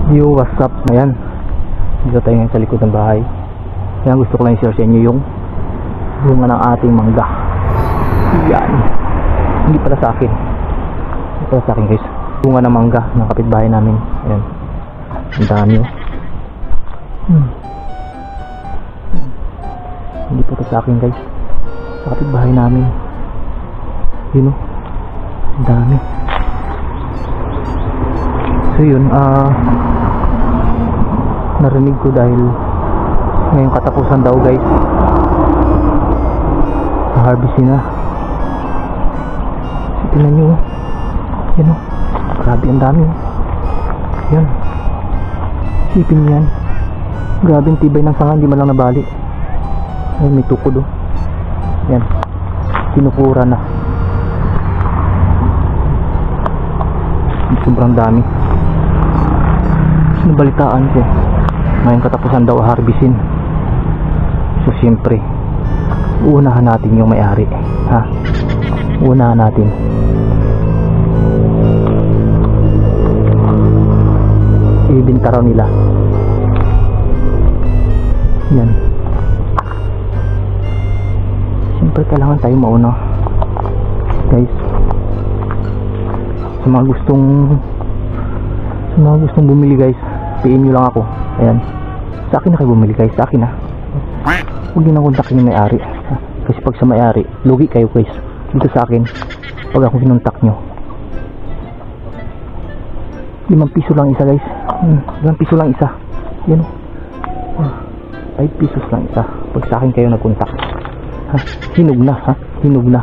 Yo, what's up? Ayan, dito tayo ngayon sa likod ng bahay. Kaya gusto ko lang i-share sa inyo yung bunga ng ating mangga. Yan. Hindi pala sa akin. Hindi pala sa akin guys. Bunga ng mangga ng kapitbahay namin. Ayan. Ang dami oh. Hindi pala sa akin guys. Sa kapitbahay namin. Yun oh. Ang dami. So yun, narinig ko dahil ngayong katapusan daw guys, harvestin na. So, tingnan nyo, yan o, grabe ang dami o. Yan, sipin nyo yan, grabe ang tibay ng sanga, hindi man lang nabali. Ayun, may tukod o. Yan, tinukura na. Sobrang dami. Nabalitaan ko ngayong katapusan daw harvestin. So siyempre uunahan natin yung may-ari, ha? Uunahan natin. Ibinta raw nila. Yan. Siyempre kailangan tayo mauna guys. Sa mga gustong bumili guys, PM nyo lang ako. Ayan, sa akin na kayo bumili guys, sa akin ha. Huwag nyo nang kontakin yung may-ari, kasi pag sa may-ari lugi kayo guys. Dito sa akin, pag ako kinontak nyo, 5 piso lang isa guys. 5 piso lang isa. Yan o, 5 pesos lang isa pag sa akin kayo nagkontak, ha. Hinog na ha, hinog na,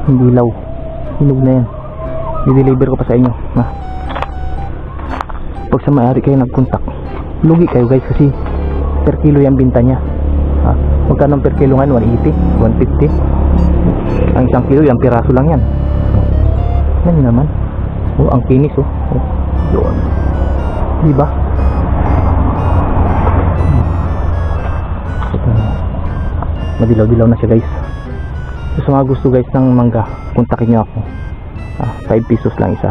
hindi law, hinog na yan. I-deliver ko pa sa inyo, ha. Pag sa may-ari kayo nagkontak, lugi kayo guys, kasi per kilo yung binta niya, ha. Magkano per kilo ngayon? 180, 150. Ang isang kilo, yung piraso lang yan. Yan naman. Oh, ang kinis oh. Doon. Diba? Madilaw-dilaw na siya guys. So, sa mga gusto guys ng mangga, kontakin nyo ako. 5 pesos lang isa.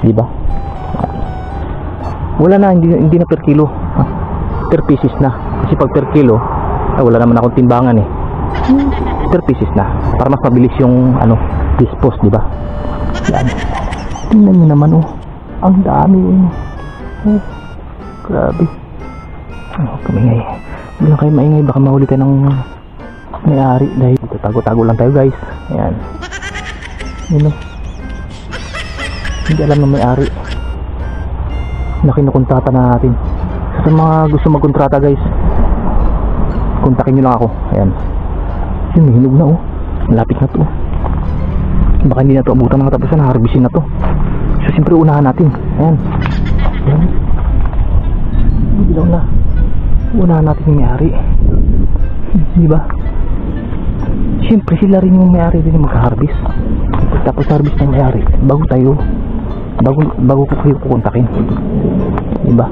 Diba? Wala na, hindi na per kilo, per pieces na. Kasi pag per kilo, wala naman akong timbangan eh. Per pieces na, para mas mabilis yung dispose, diba? Yan. Tingnan nyo naman oh, ang dami oh. Grabe. Kamingay. Hindi lang kayo maingay, baka mahuli kayo ng may-ari. Dahil dito tago-tago lang tayo guys. Ayan. Yun oh. Hindi alam ng may-ari na kinukontrata na natin. Sa mga gusto magkontrata guys, kontakin nyo lang ako. Ayan. Yun, may hinog na oh. Malapit na to. Baka hindi na to abutan ng katapusan, harvestin na to. So siyempre unahan natin. Ayan. Ayan. Bilaw na. Unahan natin yung may-ari. Diba? Siyempre sila rin yung may-ari din yung magka-harvest. Tapos harvest ng may-ari, bago tayo, bago ko kayo kukontakin. Diba?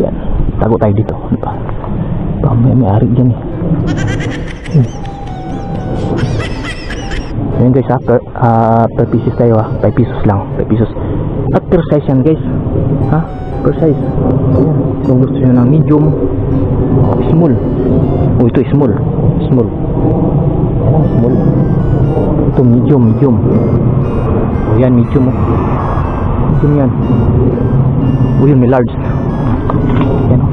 Yan, tago tayo dito. Diba? Baka may-ari dyan eh. Ayan guys ha, per pieces tayo ha, 5 pesos lang, 5 pesos. At per size yan guys, ha, per size. Ayan, kung gusto nyo ng medium, small. Oh, ito small. Ayan, small. Ito medium. Oh yan, medium oh. Medium yan. Oh yun, may large. Yan oh.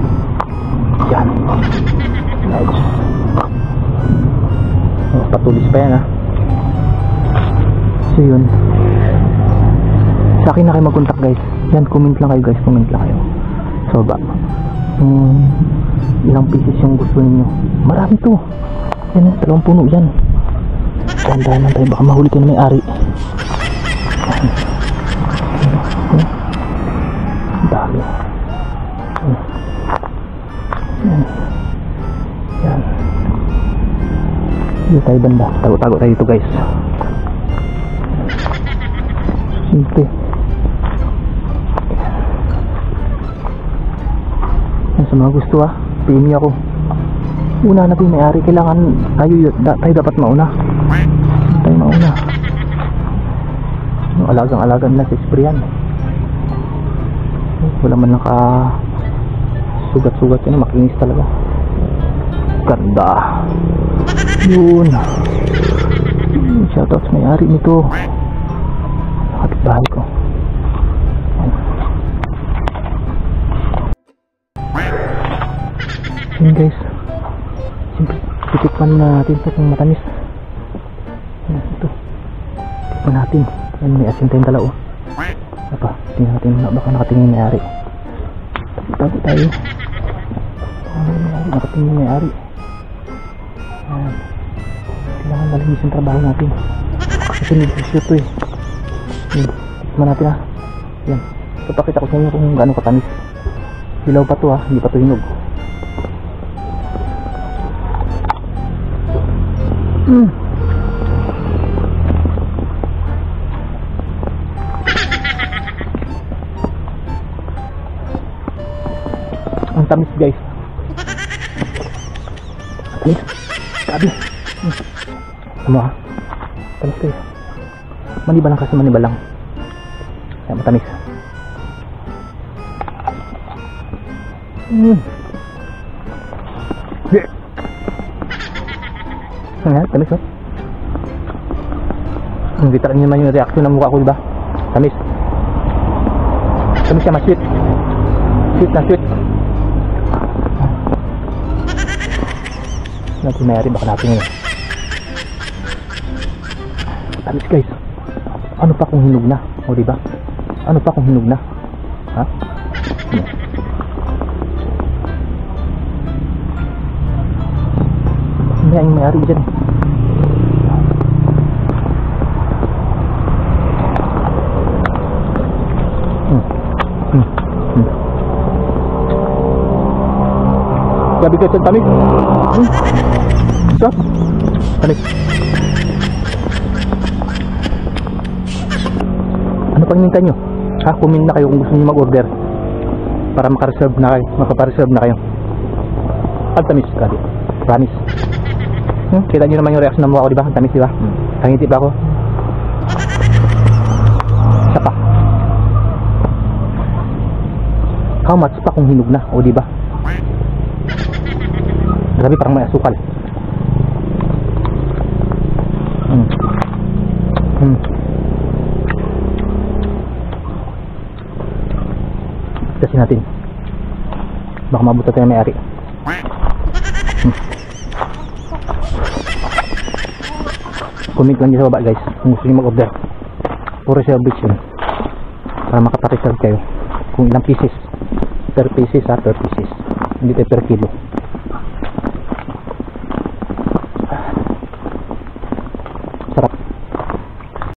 Yan. Large. Oh, patulis pa yan ha. So yun, sa akin na kayo mag-contact guys. Yan, comment lang kayo guys, comment lang kayo sa baba. Ilang pieces yung gusto ninyo. Marami to. Yan, 2 puno yan. Tandaan lang tayo, baka mahuli ko na may-ari. Dami. Yan. Dito tayo banda, tago-tago tayo dito guys. Simple. Yan, sa mga gusto PM niyo ako. Una na po yung may-ari, kailangan tayo dapat mauna. Tayo mauna. Yung alagang-alaga nila sa Esprian. Wala man naka sugat-sugat yun, makinis talaga. Ganda. Yun. Shoutout sa may-ari nito. Kapitbahay ko. Yun guys. Siyempre, titikman natin ito kung matamis. Ito. Tikman natin. Yan, may asin tayong dalaw. Apa, tingnan natin. Baka nakatingin may-ari. Tago tayo. Nakatingin may-ari. Ayan. Kailangan malinis yung trabaho natin. Kasi negosyo ito eh. Yan. Tikman natin ah. Yan. Papakita ko sa inyo kung gaano katamis. Hilaw pa to ah. Hindi pa to hinog. Ang tamis guys. Tamis. Sabi. Ano ha? Tamis guys. Manibalang kasi manibalang. Kaya matamis. Ayan, tamis oh. Kita rin naman yung reaction ng mukha ko, diba? Tamis. Tamis siya, mas-sweet. Sweet na sweet. Natin mayari, baka natin yun. Tamis guys. Ano pa kung hinog na? O diba? Ano pa kung hinog na? Ha? Hindi yung mayari dyan. Sabi ko sa tamis. So, tamis. Ano pang hinintay nyo? Ha, kumin na kayo kung gusto nyo mag-order para makareserve na kayo, makapareserve na kayo. Ang tamis, kadi. Promise. Kita nyo naman yung reaction ng mukha ko, diba? Ang tamis, diba? Tangiti ba ako? Isa pa. How much pa kung hinog na, o diba? Grabe, parang may asukal. Kasi natin. Baka mabuta tayo may-ari. Comment lang dyan sa baba guys kung gusto nyo mag-order. Puro service yun. Para makapareserve kayo. Kung ilang pieces. Per pieces ha, per pieces. Hindi tayo per kilo.